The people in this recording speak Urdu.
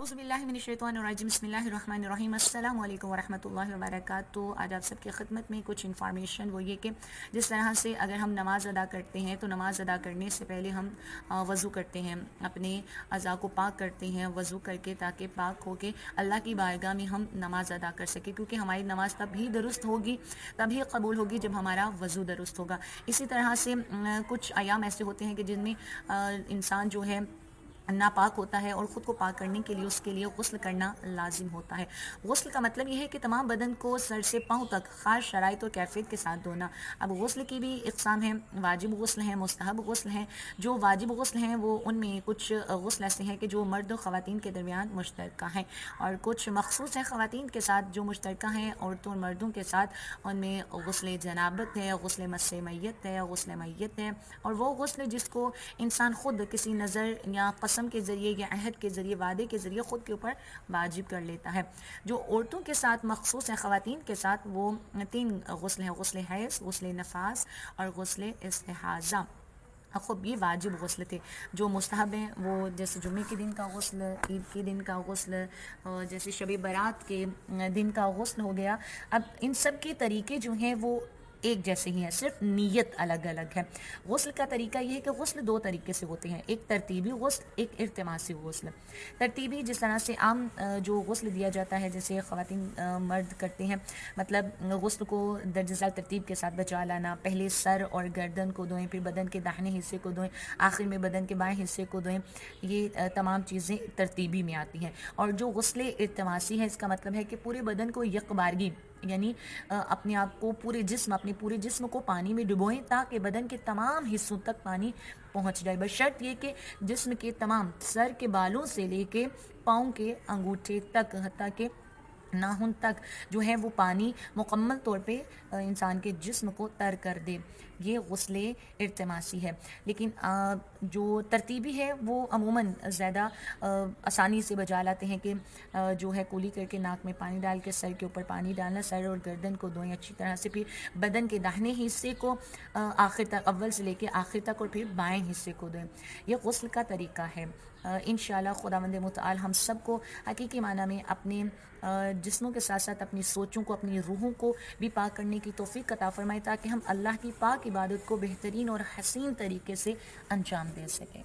اعوذ باللہ من الشیطان الرجیم بسم اللہ الرحمن الرحیم السلام علیکم ورحمۃ اللہ وبرکاتہ۔ آج آپ سب کی خدمت میں کچھ انفارمیشن وہ یہ کہ جس طرح سے اگر ہم نماز ادا کرتے ہیں تو نماز ادا کرنے سے پہلے ہم وضو کرتے ہیں، اپنے اعضاء کو پاک کرتے ہیں وضو کر کے، تاکہ پاک ہو کے اللہ کی بارگاہ میں ہم نماز ادا کر سکیں، کیونکہ ہماری نماز تبھی درست ہوگی، تبھی قبول ہوگی جب ہمارا وضو درست ہوگا۔ اسی طرح سے کچھ ایام ایسے ہوتے ہیں کہ جن میں انسان جو ہے ناپاک ہوتا ہے اور خود کو پاک کرنے کے لیے اس کے لیے غسل کرنا لازم ہوتا ہے۔ غسل کا مطلب یہ ہے کہ تمام بدن کو سر سے پاؤں تک خاص شرائط اور کیفیت کے ساتھ دھونا۔ اب غسل کی بھی اقسام ہیں، واجب غسل ہیں، مستحب غسل ہیں۔ جو واجب غسل ہیں وہ ان میں کچھ غسل ایسے ہیں کہ جو مرد و خواتین کے درمیان مشترکہ ہیں، اور کچھ مخصوص ہیں خواتین کے ساتھ جو مشترکہ ہیں عورتوں اور مردوں کے ساتھ۔ ان میں غسل جنابت ہے، غسل مس میت ہے، غسل میت ہے، اور وہ غسل جس کو انسان خود کسی نظر یا قسم کے ذریعے یا عہد کے ذریعے، وعدے کے ذریعے خود کے اوپر واجب کر لیتا ہے۔ جو عورتوں کے ساتھ مخصوص ہے، خواتین کے ساتھ، وہ 3 غسل ہیں: غسل حیض، غسل نفاس اور غسل استحاضہ۔ خب یہ واجب غسل تھے۔ جو مستحب ہیں وہ جیسے جمعے کے دن کا غسل، عید کے دن کا غسل، جیسے شب برات کے دن کا غسل ہو گیا۔ اب ان سب کے طریقے جو ہیں وہ ایک جیسے ہی ہیں، صرف نیت الگ الگ ہے۔ غسل کا طریقہ یہ ہے کہ غسل 2 طریقے سے ہوتے ہیں، ایک ترتیبی غسل، ایک التماسی غسل۔ ترتیبی جس طرح سے عام جو غسل دیا جاتا ہے جیسے خواتین مرد کرتے ہیں، مطلب غسل کو درج ذیل ترتیب کے ساتھ بچا لانا، پہلے سر اور گردن کو دھوئیں، پھر بدن کے داہنے حصے کو دھوئیں، آخر میں بدن کے بائیں حصے کو دھوئیں، یہ تمام چیزیں ترتیبی میں آتی ہیں۔ اور جو غسل التماسی ہے، اس کا مطلب ہے کہ پورے بدن کو یکبارگی، یعنی اپنے آپ کو اپنے پورے جسم کو پانی میں ڈبوئیں تاکہ بدن کے تمام حصوں تک پانی پہنچ جائے، بشرط یہ کہ جسم کے تمام، سر کے بالوں سے لے کے پاؤں کے انگوٹھے تک، حتیٰ کہ ناخن تک جو ہے وہ پانی مکمل طور پہ انسان کے جسم کو تر کر دے۔ یہ غسل التماسی ہے۔ لیکن جو ترتیبی ہے وہ عموماً زیادہ آسانی سے بجا لاتے ہیں کہ جو ہے کولی کر کے ناک میں پانی ڈال کے سر کے اوپر پانی ڈالنا، سر اور گردن کو دھوئیں اچھی طرح سے، پھر بدن کے داہنے حصے کو آخر تک، اول سے لے کے آخر تک، اور پھر بائیں حصے کو دھوئیں۔ یہ غسل کا طریقہ ہے۔ انشاءاللہ خداوند متعال ہم سب کو حقیقی معنی میں اپنے جسموں کے ساتھ ساتھ اپنی سوچوں کو، اپنی روحوں کو بھی پاک کرنے کی توفیق عطا فرمائے، تاکہ ہم اللہ کی پاک عبادت کو بہترین اور حسین طریقے سے انجام دے سکیں۔